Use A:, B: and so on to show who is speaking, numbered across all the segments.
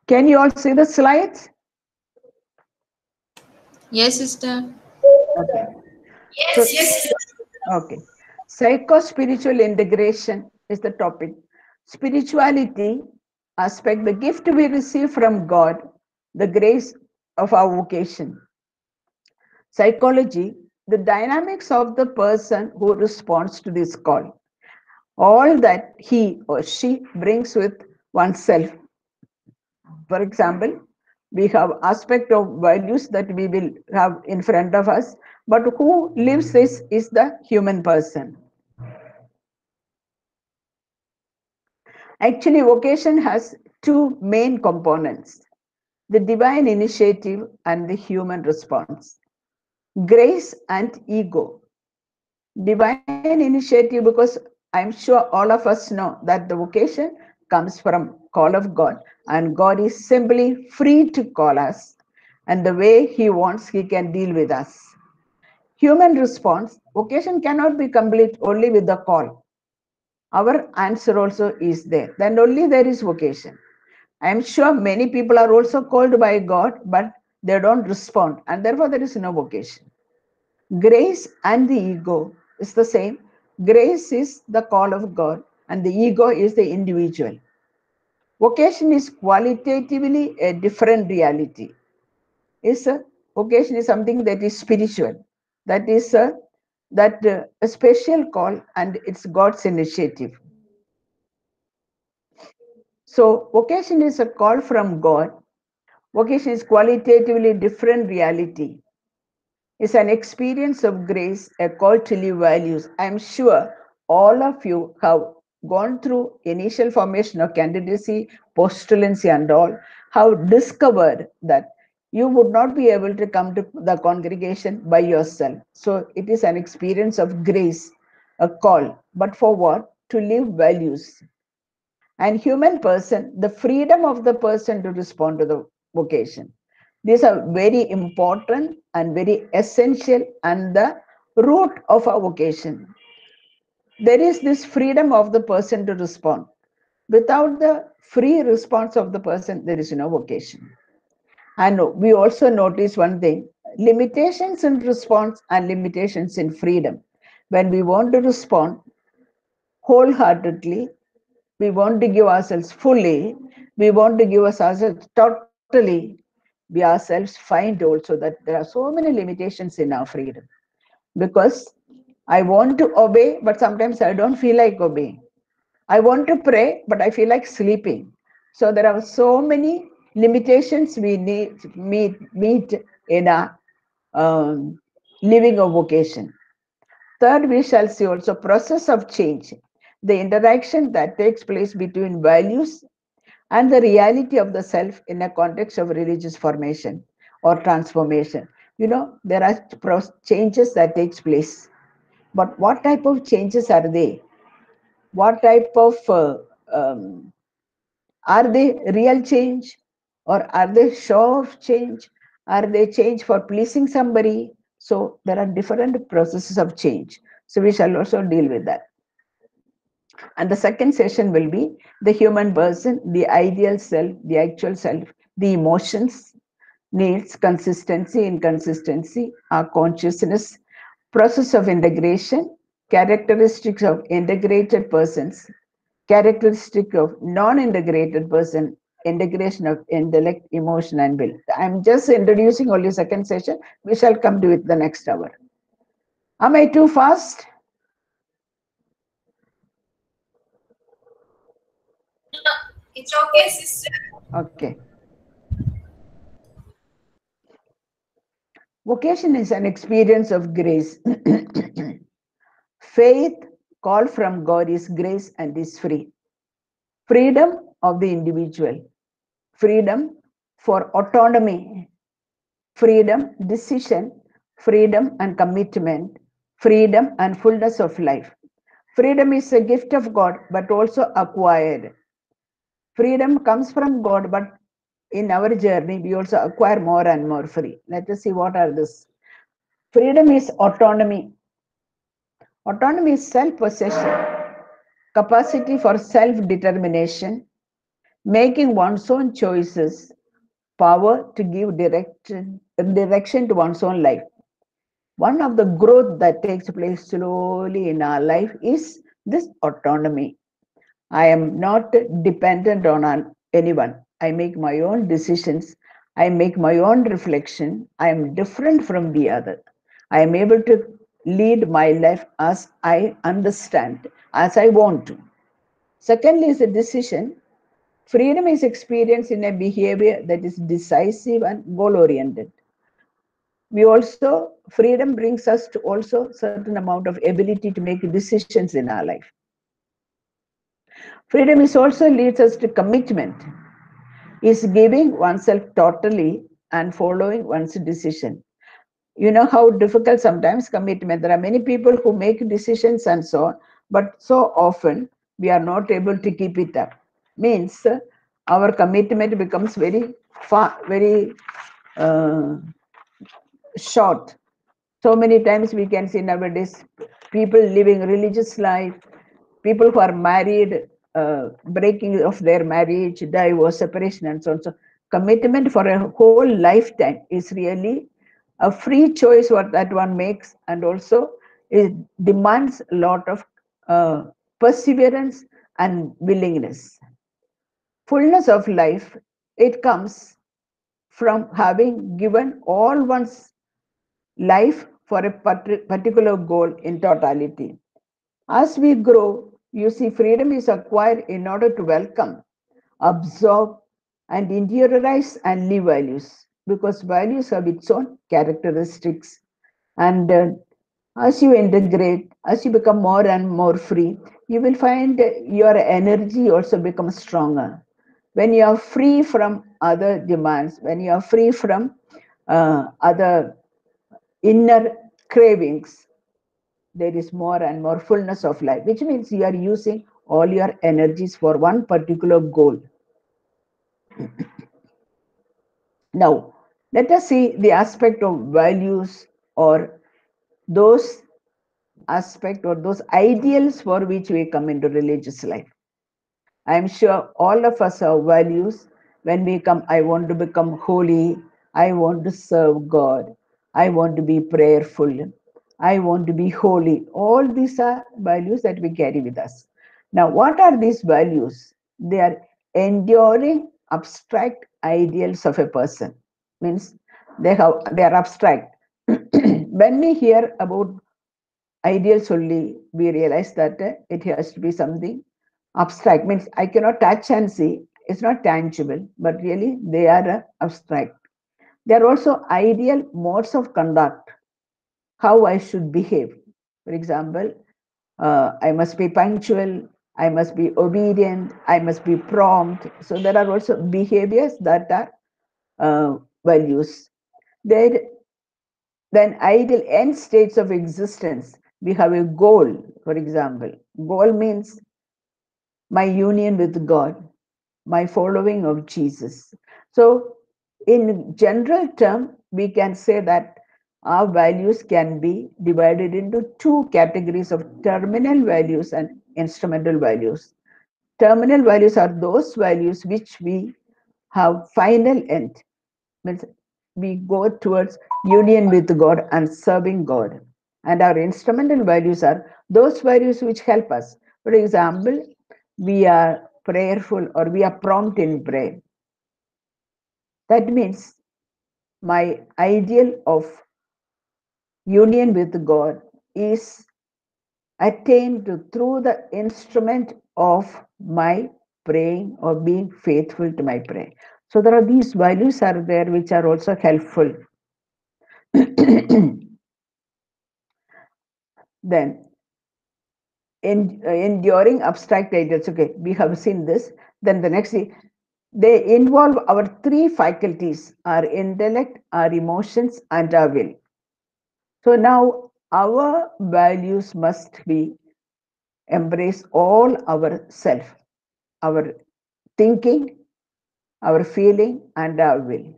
A: Can you all see the slides?
B: Yes, sister.
A: Okay. So,
C: Yes.
A: okay. Psycho-spiritual integration is the topic. Spirituality aspect, the gift we receive from God, the grace of our vocation. Psychology, the dynamics of the person who responds to this call. All that he or she brings with oneself. For example, we have aspect of values that we will have in front of us, but who lives this is the human person. Actually, vocation has two main components, the divine initiative and the human response. Grace and ego. Divine initiative, because I'm sure all of us know that the vocation comes from call of God, and God is simply free to call us, and the way he wants he can deal with us. Human response, vocation cannot be complete only with the call. Our answer also is there, then only there is vocation. I am sure many people are also called by God, but they don't respond, and therefore there is no vocation. Grace and the ego is the same. Grace is the call of God, and the ego is the individual. Vocation is qualitatively a different reality. Vocation is something that is spiritual, that is a special call, and it's God's initiative. So vocation is a call from God. Vocation is qualitatively different reality. It's an experience of grace, a call to live values. I'm sure all of you have gone through initial formation of candidacy, postulancy, and all, have discovered that you would not be able to come to the congregation by yourself. So it is an experience of grace, a call. But for what? To live values. And human person, the freedom of the person to respond to the vocation. These are very important and very essential and the root of our vocation. There is this freedom of the person to respond. Without the free response of the person, there is no vocation. And we also notice one thing, limitations in response and limitations in freedom. When we want to respond wholeheartedly, we want to give ourselves fully, we want to give ourselves totally, we ourselves find also that there are so many limitations in our freedom. Because I want to obey, but sometimes I don't feel like obeying. I want to pray, but I feel like sleeping. So there are so many limitations we meet in our living a vocation. Third, we shall see also process of change, the interaction that takes place between values and the reality of the self in a context of religious formation or transformation. There are changes that takes place, but what type of changes are they? What type of are they real change, or are they show of change? Are they change for pleasing somebody? So there are different processes of change. So we shall also deal with that. And the second session will be the human person, the ideal self, the actual self, the emotions, needs, consistency, inconsistency, our consciousness, process of integration, characteristics of integrated persons, characteristic of non-integrated person, integration of intellect, emotion, and will. I'm just introducing only second session. We shall come to it the next hour. Am I too fast?
C: It's okay, sister.
A: Okay. Vocation is an experience of grace. Faith, call from God, is grace and is free. Freedom of the individual, freedom for autonomy, freedom, decision, freedom and commitment, freedom and fullness of life. Freedom is a gift of God, but also acquired. Freedom comes from God, but in our journey, we also acquire more and more free. Let us see what are this. Freedom is autonomy. Autonomy is self-possession, capacity for self-determination, making one's own choices, power to give direction to one's own life. One of the growth that takes place slowly in our life is this autonomy. I am not dependent on anyone. I make my own decisions. I make my own reflection. I am different from the other. I am able to lead my life as I understand, as I want to. Secondly, is a decision. Freedom is experienced in a behavior that is decisive and goal oriented. We also, freedom brings us to also certain amount of ability to make decisions in our life. Freedom is also leads us to commitment, is giving oneself totally and following one's decision. You know how difficult sometimes commitment. There are many people who make decisions and so on, but so often we are not able to keep it up. Means our commitment becomes very far, very uh, short. So many times we can see nowadays people living religious life, people who are married, breaking of their marriage, divorce, separation, and so on. So commitment for a whole lifetime is really a free choice what that one makes, and also it demands a lot of perseverance and willingness. Fullness of life, it comes from having given all one's life for a particular goal in totality. As we grow, you see, freedom is acquired in order to welcome, absorb, and interiorize and live values, because values have its own characteristics. And as you integrate, as you become more and more free, you will find your energy also becomes stronger. When you are free from other demands, when you are free from other inner cravings, there is more and more fullness of life, which means you are using all your energies for one particular goal. Now, let us see the aspect of values, or those aspect or those ideals for which we come into religious life. I am sure all of us have values. When we come, I want to become holy, I want to serve God, I want to be prayerful, I want to be holy. All these are values that we carry with us. Now, what are these values? They are enduring abstract ideals of a person. Means they are abstract. When we hear about ideals only, we realize that it has to be something abstract. Means I cannot touch and see. It's not tangible, but really they are abstract. They are also ideal modes of conduct, how I should behave. For example, I must be punctual, I must be obedient, I must be prompt. So there are also behaviors that are values. There, then ideal end states of existence. We have a goal, for example. Goal means my union with God, my following of Jesus. So, in general term, we can say that our values can be divided into two categories of terminal values and instrumental values. Terminal values are those values which we have final end, means we go towards union with God and serving God. And our instrumental values are those values which help us. For example, we are prayerful or we are prompt in prayer. That means my ideal of union with God is attained through the instrument of my praying or being faithful to my prayer. So there are these values are there which are also helpful. Then enduring abstract ideals. Okay, we have seen this. Then the next, they involve our three faculties: our intellect, our emotions, and our will. So now our values must be embrace all our self, our thinking, our feeling, and our will.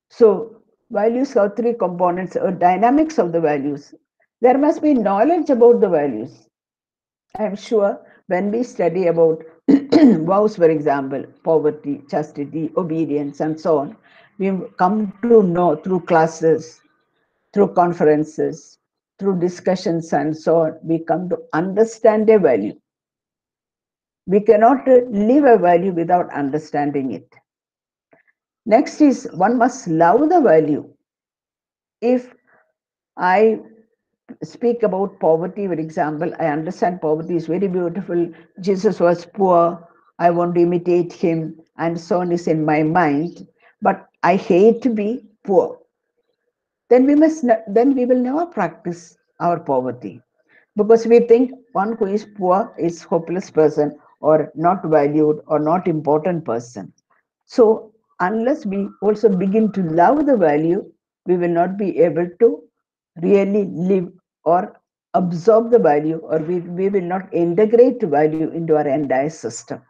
A: So values have three components, or dynamics of the values. There must be knowledge about the values. I am sure when we study about vows, for example, poverty, chastity, obedience, and so on, we come to know through classes, through conferences, through discussions, and so on, we come to understand a value. We cannot live a value without understanding it. Next is one must love the value. If I speak about poverty, for example, I understand poverty is very beautiful. Jesus was poor. I want to imitate him, and so on is in my mind. But I hate to be poor. Then we will never practice our poverty, because we think one who is poor is hopeless person or not valued or not important person. So unless we also begin to love the value, we will not be able to really live or absorb the value, or we will not integrate value into our entire system.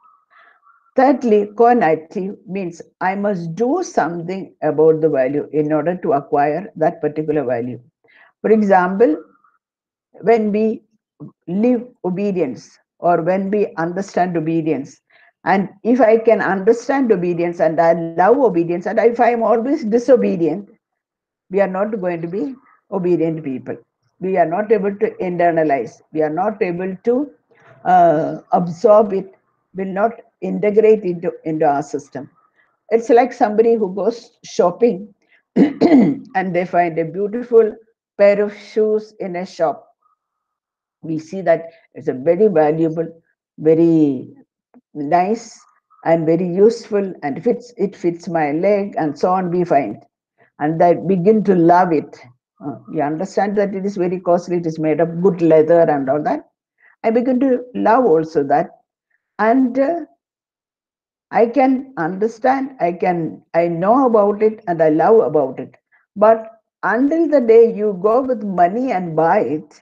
A: Thirdly, cognitive means I must do something about the value in order to acquire that particular value. For example, when we live obedience or when we understand obedience, and if I can understand obedience and I love obedience, and if I am always disobedient, we are not going to be obedient people. We are not able to internalize, we are not able to absorb it, will not integrate into our system. It's like somebody who goes shopping and they find a beautiful pair of shoes in a shop. We see that it's a very valuable, very nice, and very useful, and it fits my leg, and so on. We find, and I begin to love it. We understand that it is very costly. It is made of good leather and all that. I begin to love also that, and I can understand. I know about it, and I love about it. But until the day you go with money and buy it,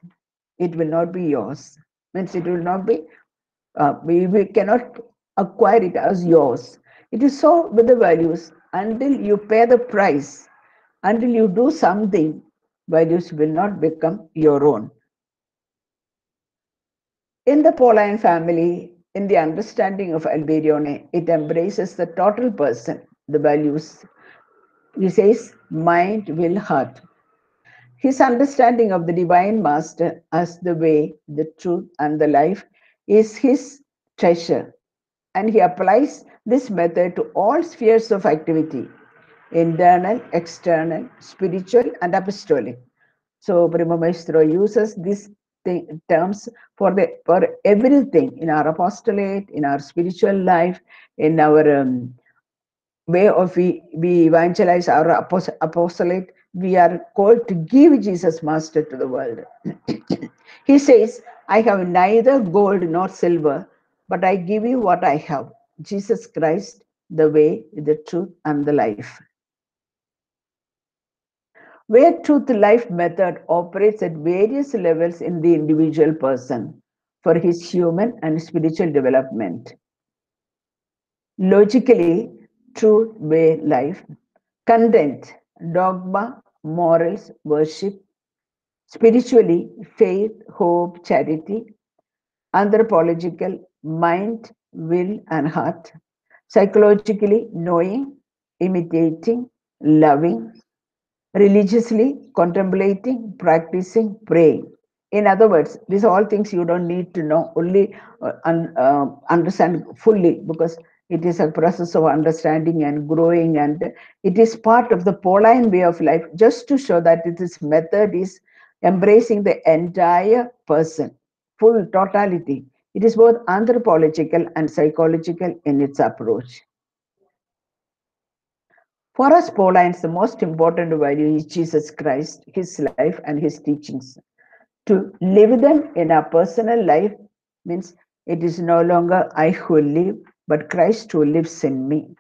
A: it will not be yours. Means it will not be. We cannot acquire it as yours. It is so with the values. Until you pay the price, until you do something, values will not become your own. In the Pauline family, in the understanding of Alberione, it embraces the total person, the values. He says mind, will, heart. His understanding of the Divine Master as the way, the truth, and the life is his treasure, and he applies this method to all spheres of activity: internal, external, spiritual, and apostolic. So Brahma Maestro uses these terms for everything in our apostolate, in our spiritual life, in our way of we evangelize our apostolate. We are called to give Jesus Master to the world. He says, I have neither gold nor silver, but I give you what I have: Jesus Christ, the way, the truth, and the life. Where truth life method operates at various levels in the individual person for his human and spiritual development. Logically, truth, way, life; content, dogma, morals, worship; spiritually, faith, hope, charity; anthropological, mind, will, and heart; psychologically, knowing, imitating, loving; religiously, contemplating, practicing, praying. In other words, these are all things you don't need to know, only understand fully, because it is a process of understanding and growing, and it is part of the Pauline way of life, just to show that this method is embracing the entire person, full totality. It is both anthropological and psychological in its approach. For us Paulines, the most important value is Jesus Christ, his life, and his teachings. To live them in our personal life means it is no longer I who live, but Christ who lives in me.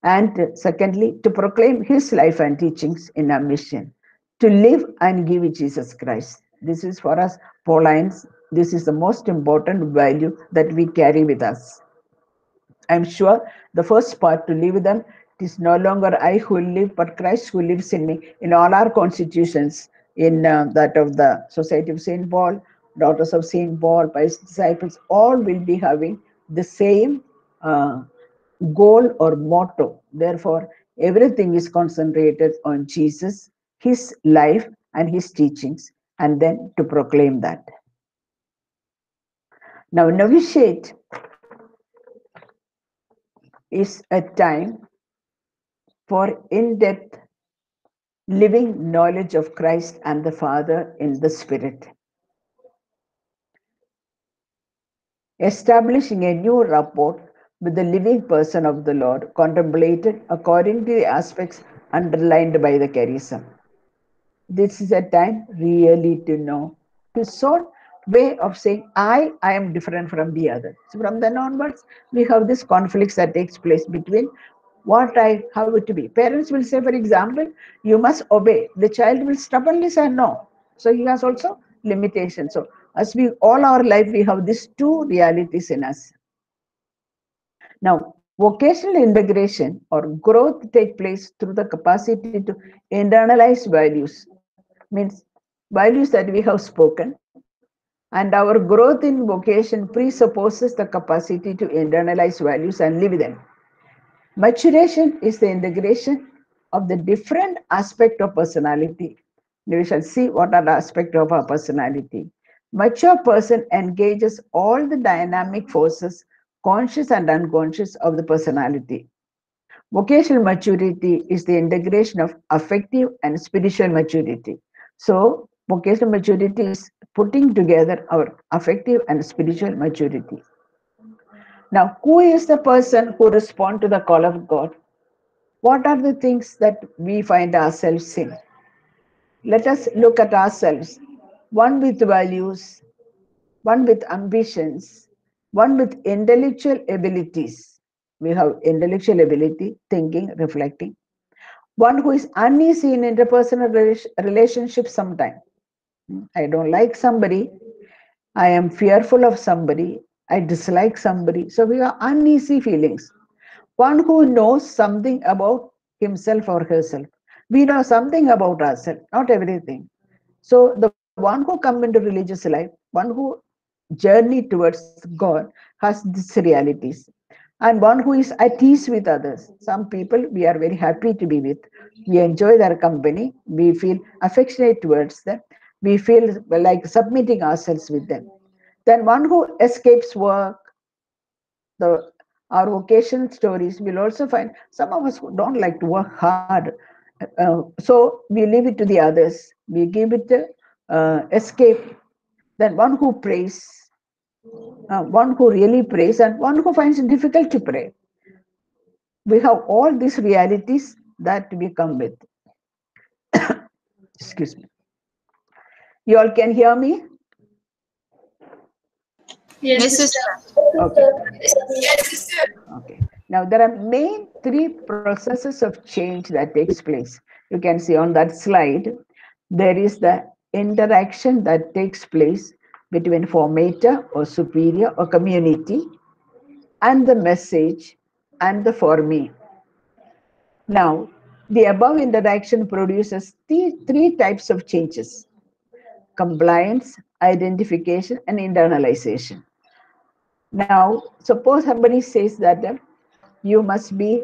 A: And secondly, to proclaim his life and teachings in our mission, to live and give Jesus Christ. This is for us Paulines, this is the most important value that we carry with us. I'm sure the first part, to live with them, it is no longer I who live, but Christ who lives in me. In all our constitutions, in that of the Society of St. Paul, Daughters of St. Paul, Pious Disciples, all will be having the same goal or motto. Therefore, everything is concentrated on Jesus, his life, and his teachings, and then to proclaim that. Now, novitiate is a time for in depth living knowledge of Christ and the Father in the Spirit, establishing a new rapport with the living person of the Lord, contemplated according to the aspects underlined by the charism. This is a time really to know, to sort way of saying I am different from the other. So from then onwards, we have this conflicts that takes place between what I have it to be. Parents will say, for example, you must obey. The child will stubbornly say no. So he has also limitations. So as we all our life, we have these two realities in us. Now, vocational integration or growth take place through the capacity to internalize values, means values that we have spoken, and our growth in vocation presupposes the capacity to internalize values and live them. Maturation is the integration of the different aspect of personality. We shall see what are the aspects of our personality. Mature person engages all the dynamic forces, conscious and unconscious, of the personality. Vocational maturity is the integration of affective and spiritual maturity. So, vocational maturity is putting together our affective and spiritual maturity. Now, who is the person who responds to the call of God? What are the things that we find ourselves in? Let us look at ourselves. One with values, one with ambitions, one with intellectual abilities. We have intellectual ability, thinking, reflecting. One who is uneasy in interpersonal relationships sometimes. I don't like somebody. I am fearful of somebody. I dislike somebody. So we have uneasy feelings. One who knows something about himself or herself. We know something about ourselves, not everything. So the one who come into religious life, one who journey towards God, has these realities. And one who is at ease with others. Some people we are very happy to be with. We enjoy their company. We feel affectionate towards them. We feel like submitting ourselves with them. Then one who escapes work, the our vocational stories, will also find some of us who don't like to work hard. So we leave it to the others. We give it escape. Then one who prays, one who really prays, and one who finds it difficult to pray. We have all these realities that we come with. Excuse me. You all can hear me?
C: Yes,
B: Yes,
C: sister.
B: sister.
A: Okay.
C: Yes, sister.
A: Okay. Now there are main three processes of change that takes place. You can see on that slide, there is the interaction that takes place between formator or superior or community and the message and the formee. Now, the above interaction produces three types of changes: compliance, identification, and internalization. Now, suppose somebody says that you must be,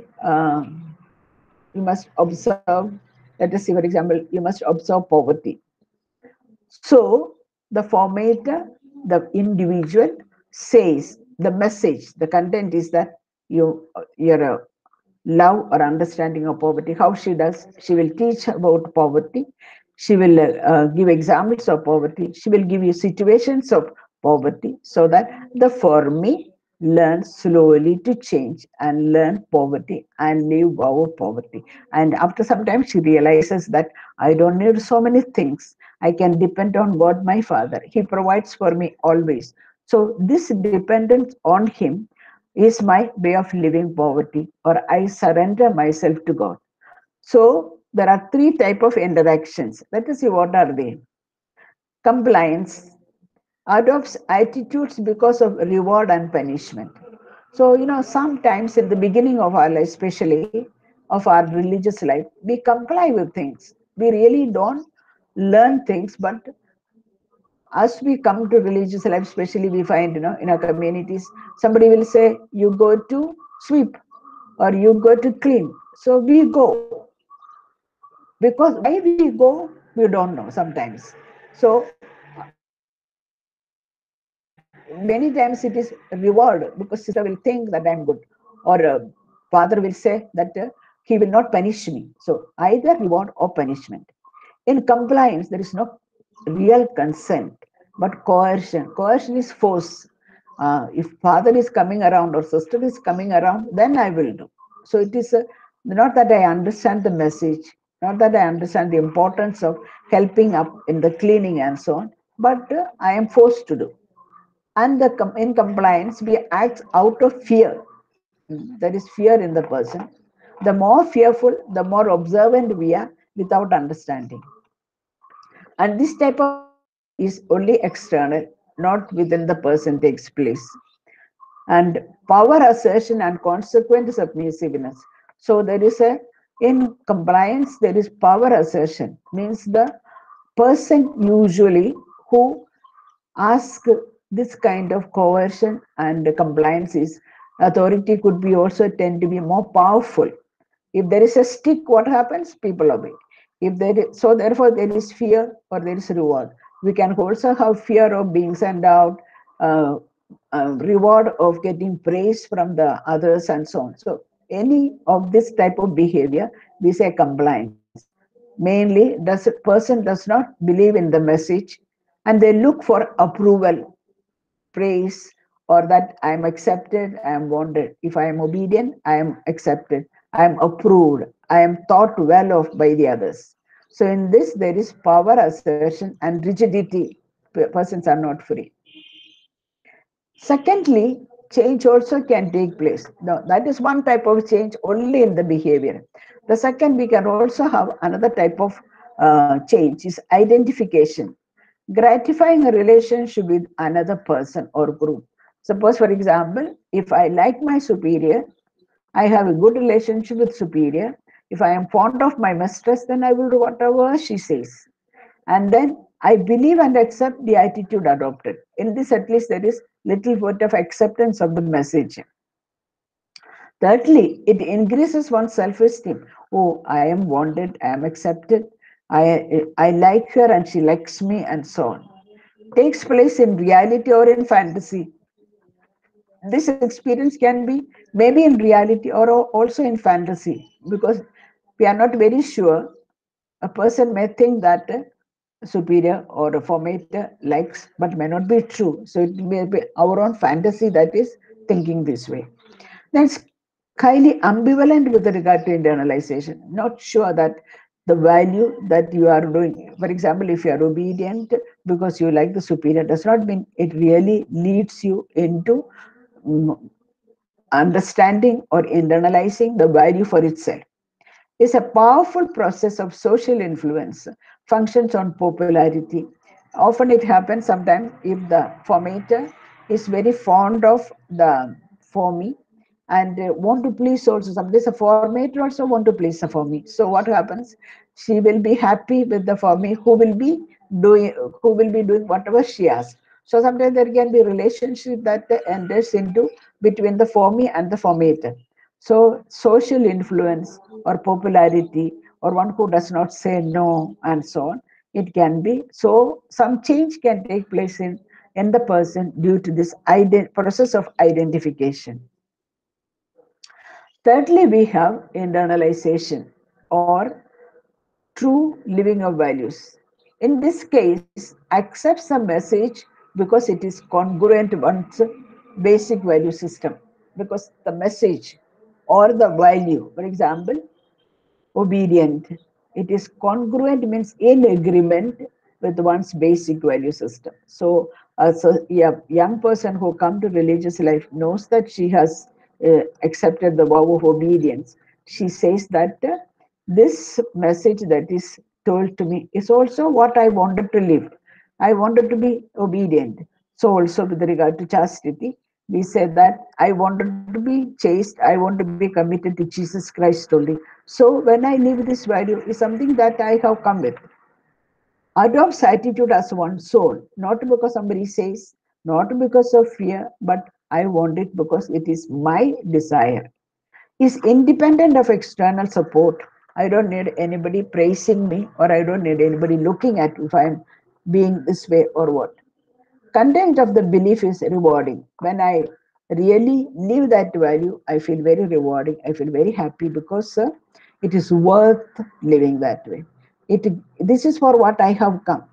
A: you must observe, let us see, for example, you must observe poverty. So, the formator, the individual, says the message, the content is that your love or understanding of poverty. How she does? She will teach about poverty. She will give examples of poverty. She will give you situations of poverty so that the formee learns slowly to change and learn poverty and live our poverty. And after some time, she realizes that I don't need so many things. I can depend on God, my Father. He provides for me always. So this dependence on Him is my way of living poverty, or I surrender myself to God. So there are three type of interactions. Let us see what are they. Compliance adopts attitudes because of reward and punishment. So sometimes in the beginning of our life, especially of our religious life, we comply with things. We really don't learn things, but as we come to religious life, especially we find, in our communities, somebody will say, you go to sweep or you go to clean. So we go. Because why we go, we don't know sometimes. So many times it is reward because sister will think that I'm good, or father will say that he will not punish me. So either reward or punishment. In compliance, there is no real consent, but coercion. Coercion is force. If father is coming around or sister is coming around, then I will do. So it is not that I understand the message, not that I understand the importance of helping up in the cleaning and so on, but I am forced to do. And in compliance, we act out of fear. There is fear in the person. The more fearful, the more observant we are without understanding. And this type of behavior is only external, not within the person takes place. And power assertion and consequent submissiveness. So there is in compliance, there is power assertion, means the person usually who ask this kind of coercion and compliance is authority could be also tend to be more powerful. If there is a stick, what happens? People obey. If there is, so therefore there is fear or there is reward. We can also have fear of being sent out, uh, reward of getting praise from the others and so on. So any of this type of behavior, we say compliance. Mainly, does a person does not believe in the message and they look for approval, praise, or that I am accepted, I am wanted. If I am obedient, I am accepted, I am approved, I am thought well of by the others. So in this, there is power assertion and rigidity. Persons are not free. Secondly, change also can take place. Now, that is one type of change only in the behavior. The second, we can also have another type of change is identification. Gratifying a relationship with another person or group. Suppose, for example, if I like my superior, I have a good relationship with superior. If I am fond of my mistress, then I will do whatever she says. And then I believe and accept the attitude adopted. In this, at least, there is little bit of acceptance of the message. Thirdly, it increases one's self-esteem. Oh, I am wanted, I am accepted, I like her and she likes me, and so on. Takes place in reality or in fantasy. This experience can be maybe in reality or also in fantasy, because we are not very sure. A person may think that superior or a formator likes, but may not be true. So it may be our own fantasy that is thinking this way. Then it's highly ambivalent with regard to internalization. Not sure that the value that you are doing. For example, if you are obedient because you like the superior, does not mean it really leads you into mm, understanding or internalizing the value for itself. Is a powerful process of social influence, functions on popularity. Often it happens sometimes if the formator is very fond of the formee and want to please also. Sometimes a formator also want to please the formee. So what happens? She will be happy with the formee doing who will be doing whatever she asks. So sometimes there can be relationship that enters into between the formee and the formator. So social influence or popularity or one who does not say no and so on, it can be. So some change can take place in the person due to this process of identification. Thirdly, we have internalization or true living of values. In this case, accepts the message because it is congruent with one's basic value system. Because the message or the value, for example, obedient, it is congruent means in agreement with one's basic value system. So as a young person who come to religious life knows that she has accepted the vow of obedience. She says that this message that is told to me is also what I wanted to live. I wanted to be obedient. So also with regard to chastity, we said that I wanted to be chaste, I want to be committed to Jesus Christ only. So when I live this value is something that I have come with. adopts attitude as one soul, not because somebody says, not because of fear, but I want it because it is my desire. Is independent of external support. I don't need anybody praising me, or I don't need anybody looking at if I'm being this way or what. Content of the belief is rewarding. When I really live that value, I feel very rewarding. I feel very happy because it is worth living that way. It this is for what I have come.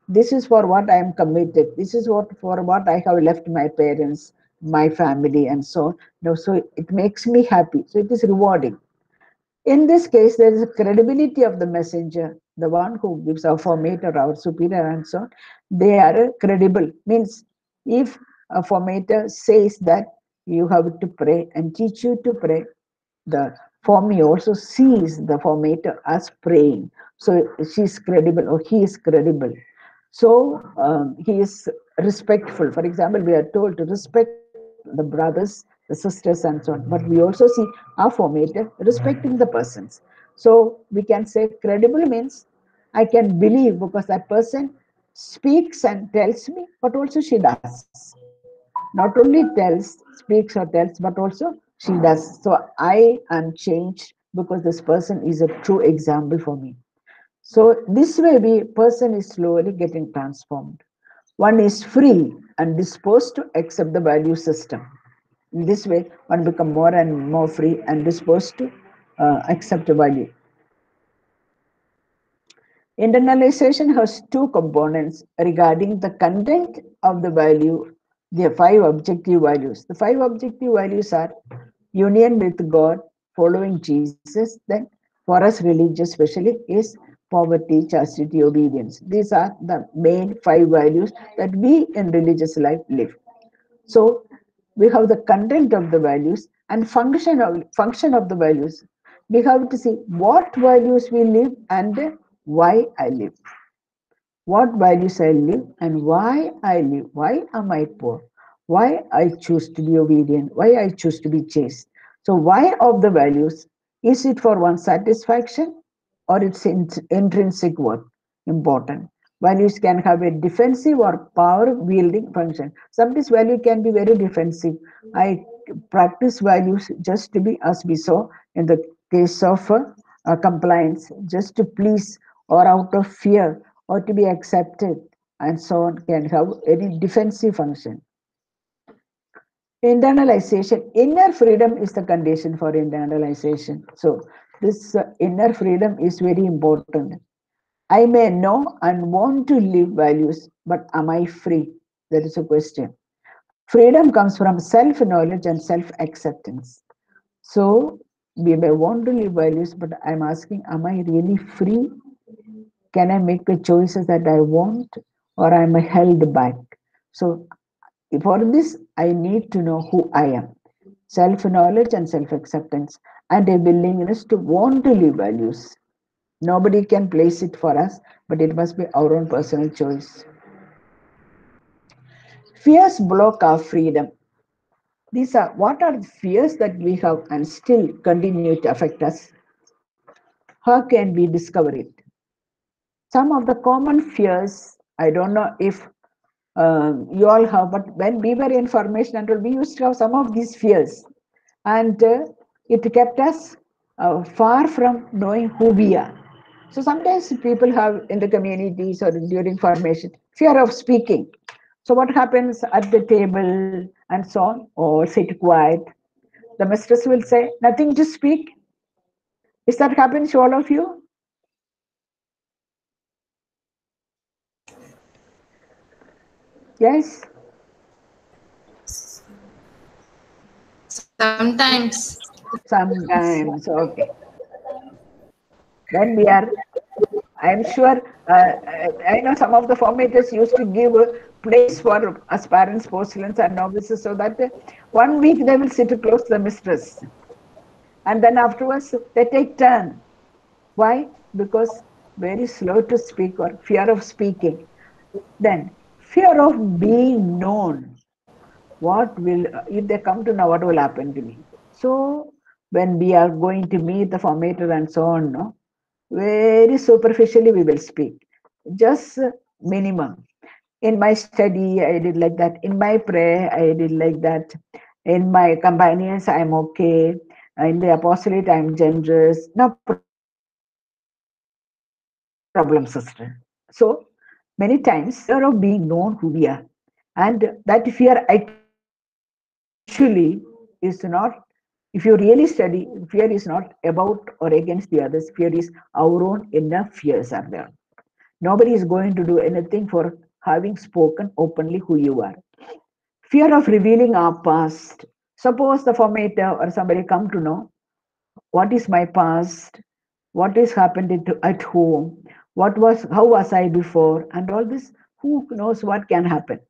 A: This is for what I am committed. This is what for what I have left my parents, my family, and so on. No, so it makes me happy. So it is rewarding. In this case, there is a credibility of the messenger, the one who gives our formator, our superior, and so on. They are credible. Means if a formator says that you have to pray and teach you to pray, the formee also sees the formator as praying. So she is credible or he is credible. So he is respectful. For example, we are told to respect the brothers, the sisters, and so on. But we also see our formator respecting the persons. So we can say credible means I can believe because that person speaks and tells me, but also she does. Not only speaks or tells, but also she does. So I am changed because this person is a true example for me. So this way, the person is slowly getting transformed. One is free and disposed to accept the value system. In this way, one become more and more free and disposed to accept value. Internalization has two components regarding the content of the value, the five objective values. The five objective values are union with God, following Jesus, then for us religious especially is poverty, chastity, obedience. These are the main five values that we in religious life live. So we have the content of the values and function of the values. We have to see what values we live and why I live. What values I live and why I live. Why am I poor? Why I choose to be obedient? Why I choose to be chaste? So why of the values? Is it for one's satisfaction or its intrinsic worth? Important. Values can have a defensive or power wielding function. Sometimes value can be very defensive. I practice values just to be, as we saw in the case of compliance, just to please or out of fear or to be accepted, and so on, can have any defensive function. Internalization, inner freedom is the condition for internalization. So this inner freedom is very important. I may know and want to live values, but am I free? That is a question. Freedom comes from self knowledge and self acceptance. So we may want to live values, but I'm asking, am I really free? Can I make the choices that I want, or am I held back? So for this, I need to know who I am. Self knowledge and self acceptance, and a willingness to want to live values. Nobody can place it for us, but it must be our own personal choice. Fears block our freedom. These are what are the fears that we have and still continue to affect us? How can we discover it? Some of the common fears, I don't know if you all have, but when we were in formation and all, we used to have some of these fears, and it kept us far from knowing who we are. So sometimes people have in the communities or during formation fear of speaking. So what happens at the table and so on, or sit quiet. The mistress will say, nothing to speak. Is that happens to all of you? Yes?
C: Sometimes.
A: Sometimes, okay. Then we are, I'm sure, I know some of the formators used to give a place for aspirants, postulants, and novices so that 1 week they will sit close to the mistress. And then afterwards, they take turn. Why? Because very slow to speak or fear of speaking. Then fear of being known. What will, if they come to know what will happen to me? So when we are going to meet the formator and so on, no, very superficially we will speak. just minimum. In my study, I did like that. In my prayer, I did like that. In my companions, I'm okay. In the apostolate, I'm generous. No problem, sister. So many times fear of being known who we are, and that fear actually is not. If you really study, fear is not about or against the others. Fear is our own inner fears are there. Nobody is going to do anything for having spoken openly who you are. Fear of revealing our past. Suppose the formator or somebody come to know what is my past, what is happened at home, how was I before, and all this. Who knows what can happen?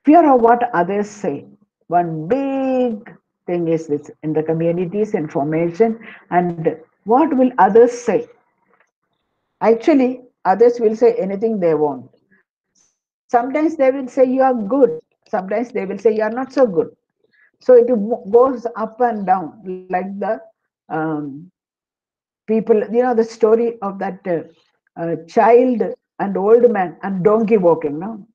A: Fear of what others say. One big thing is this in the communities, information, and what will others say? Actually, others will say anything they want. Sometimes they will say you are good, sometimes they will say you are not so good. So it goes up and down like the um, people, the story of that child and old man and donkey walking. No?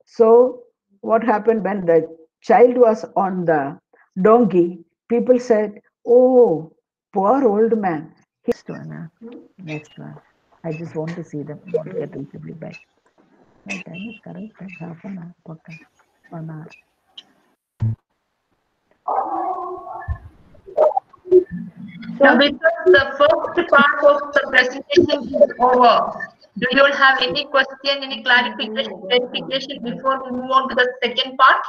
A: So what happened when the child was on the donkey? People said, "Oh, poor old man." Next one, next one. I just want to see them. Want to get reasonably back. My time is correct. Half an hour. Okay. 1 hour.
C: Now, because the first part of the presentation is over, do you all have any question, any clarification before we move on to the second part?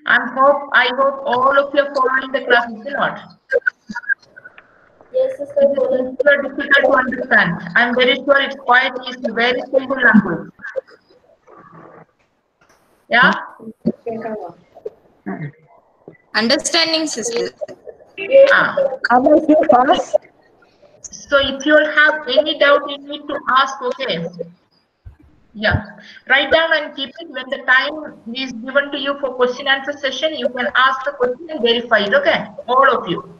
C: I hope all of you are following the class, is it not?
B: Yes, sister.
C: It's very difficult to understand. I'm very sure it's quite easy, very simple language. Yeah?
D: Understanding, sister.
C: Ah.
A: Am I too fast?
C: So if you all have any doubt, you need to ask, okay? Yeah. Write down and keep it. When the time is given to you for question answer session, you can ask the question and verify it, okay? All of you.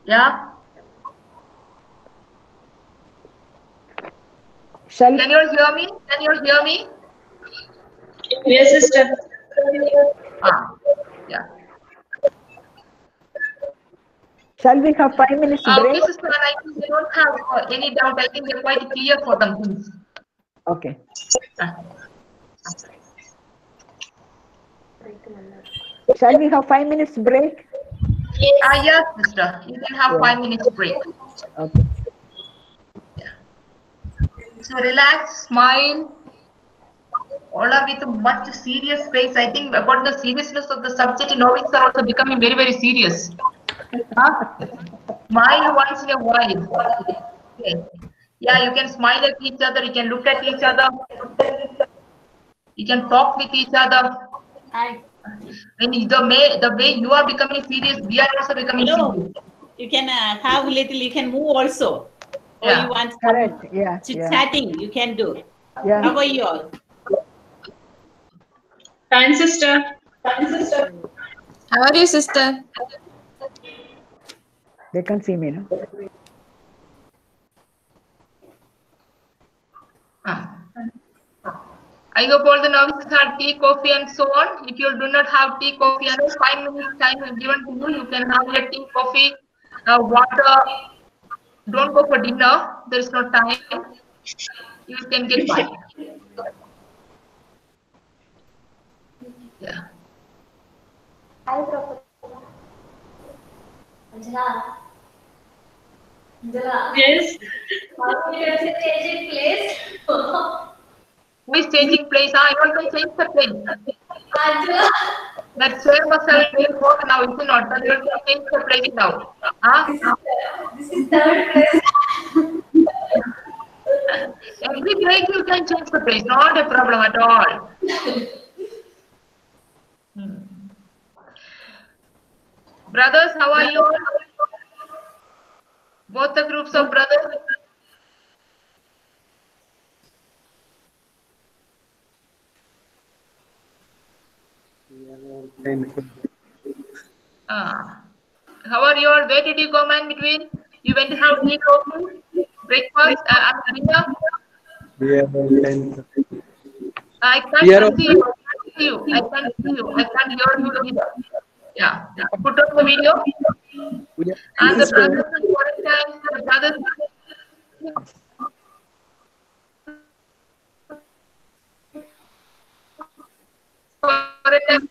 C: Yeah? Can you all hear me? Can you all hear me?
B: Yes, sister.
C: Ah, yeah.
A: Shall we have 5 minutes break?
C: Okay, sister, I think they don't have any doubt. I think they're quite clear for them. Please.
A: Okay.
C: Ah.
A: Shall we have 5 minutes break?
C: Yes, sister. You can have 5 minutes break.
A: Okay.
C: So relax, smile. All are with a much serious face. I think about the seriousness of the subject, novices are also becoming very, very serious. Huh? Smile once in a while. Okay. Yeah, you can smile at each other, you can look at each other, you can talk with each other. When the way you are becoming serious, we are also becoming serious.
E: You can have little, you can move also. Or
C: Yeah.
E: you want
A: Correct. Yeah.
E: chit-chatting, you can do.
A: Yeah.
E: How about you all?
B: Fine, sister.
D: How are you, sister?
A: They can see me, no?
C: I hope all the novices have tea, coffee, and so on. If you do not have tea, coffee, and 5 minutes time is given to you, you can have your tea, coffee, water. Don't go for dinner. There is no time. You can get by. Yeah.
B: Hi, Prabhupada. Angela. Angela. Yes. How you are changing place?
C: Who is changing place? I also change the place.
B: Angela.
C: That chair was before now, is it not? That you also change the place now. Huh?
B: This is third place.
C: Every break you can change the place, not a problem at all. Brothers, how are you all? Both the groups of brothers? How are you all? Where did you go, man? Between you went to have tea, coffee, breakfast, after dinner.
F: We are on 10th.
C: I
F: We are
C: can't see
F: on
C: you. I can't see you. I can't hear you either. Yeah. Put on the video.
F: we are
C: And the
F: sister.
C: brothers in quarantine, the brothers quarantine.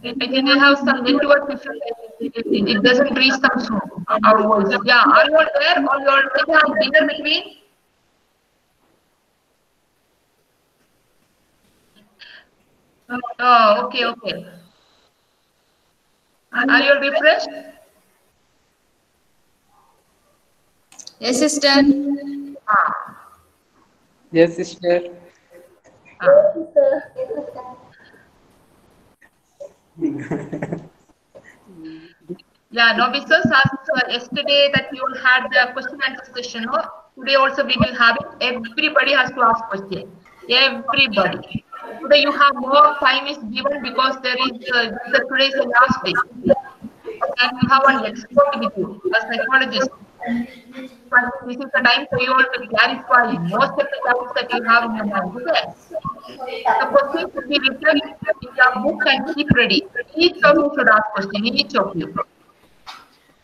C: I think they have some network issues. It doesn't reach them soon. Our voice. Yeah. Are you all there? Or you all going to have dinner between? Oh, okay, okay. Are you all refreshed?
D: Yes, sister.
F: Yes, sister.
C: Yeah, novices, as yesterday that you all had the question answer session, no? Today also we will have it. Everybody has to ask question. Everybody. Today you have more time is given because there is today is the last day. And you have an expert with you, a psychologist. But this is the time for you all to clarify most of the doubts that you have in your mind. Okay? The question should be written in your book and keep ready. Each of you should ask question, each of you.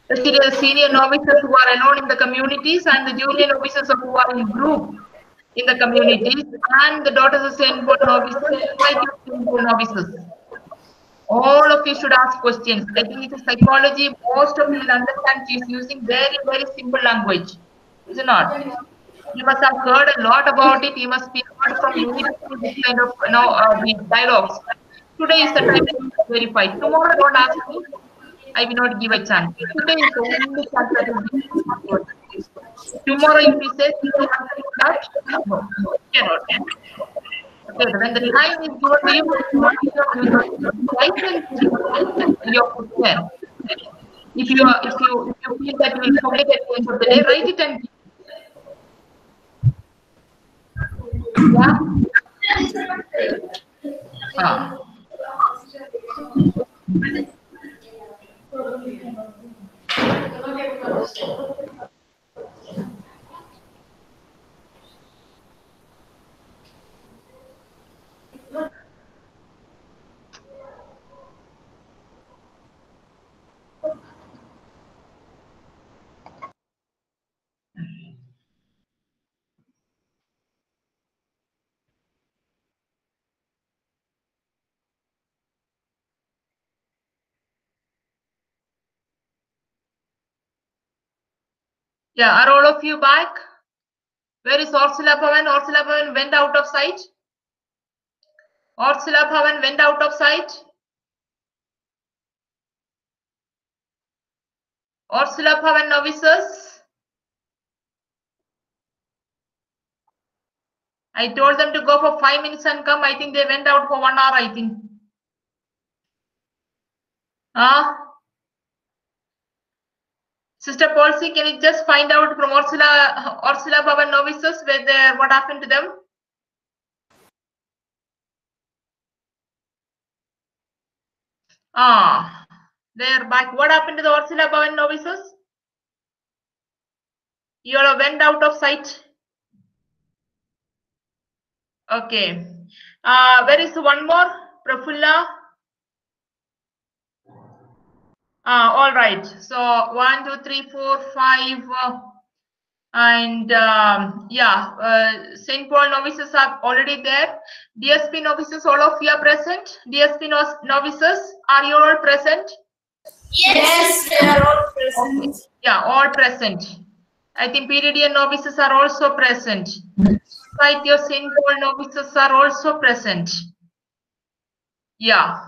C: The senior novices who are alone in the communities and the junior novices who are in group in the communities and the daughters of Saint Paul novices, Saint Paul novices. All of you should ask questions. I think it is psychology. Most of you will understand. She is using very, very simple language. Is it not? You must have heard a lot about it. You must be heard from many this kind of the dialogues. Today is the time to verify. Tomorrow, don't ask me. I will not give a chance. Today is the only chance that will be given. Tomorrow, if you say that, no, cannot. Okay, when the time is given to you, write in your question. If you feel that you will forget at the end of the day, write it and yeah. Yeah, are all of you back? Where is Ursula Bhavan? Ursula Bhavan went out of sight. Ursula Bhavan went out of sight. Ursula Bhavan novices. I told them to go for 5 minutes and come. I think they went out for 1 hour, I think. Sister Palsy, can you just find out from Ursula Bhavan novices what happened to them? They're back. What happened to the Ursula Bhavan novices? You all went out of sight. Okay. Where is one more? Prafulla. All right. So 1, 2, 3, 4, 5. And St. Paul novices are already there. DSP novices, all of you are present. DSP novices, are you all present?
B: Yes, we are all present.
C: Okay. Yeah, all present. I think PDDN novices are also present. Society of St. Paul novices are also present. Yeah.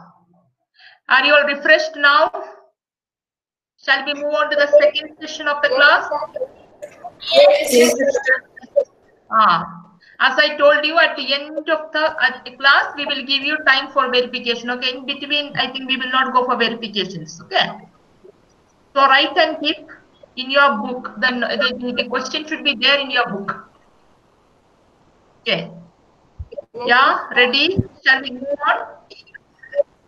C: Are you all refreshed now? Shall we move on to the second session of the class?
B: Yes.
C: As I told you, at the end of the class, we will give you time for verification. Okay, in between, I think we will not go for verifications. Okay. So write and keep in your book. Then the question should be there in your book. Okay. Yeah, ready? Shall we move on?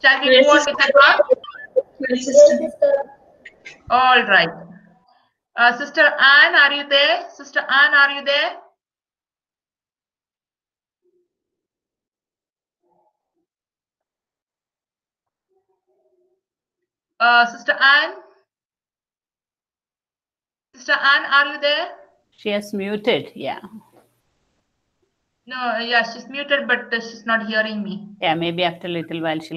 C: Shall we move on with the class? All right. Sister Anne, are you there? Sister Anne, are you there? Sister Anne? Sister Anne, are you there?
E: She has muted. Yeah.
C: No, yeah, she's muted, but she's not hearing me.
E: Yeah, maybe after a little while she'll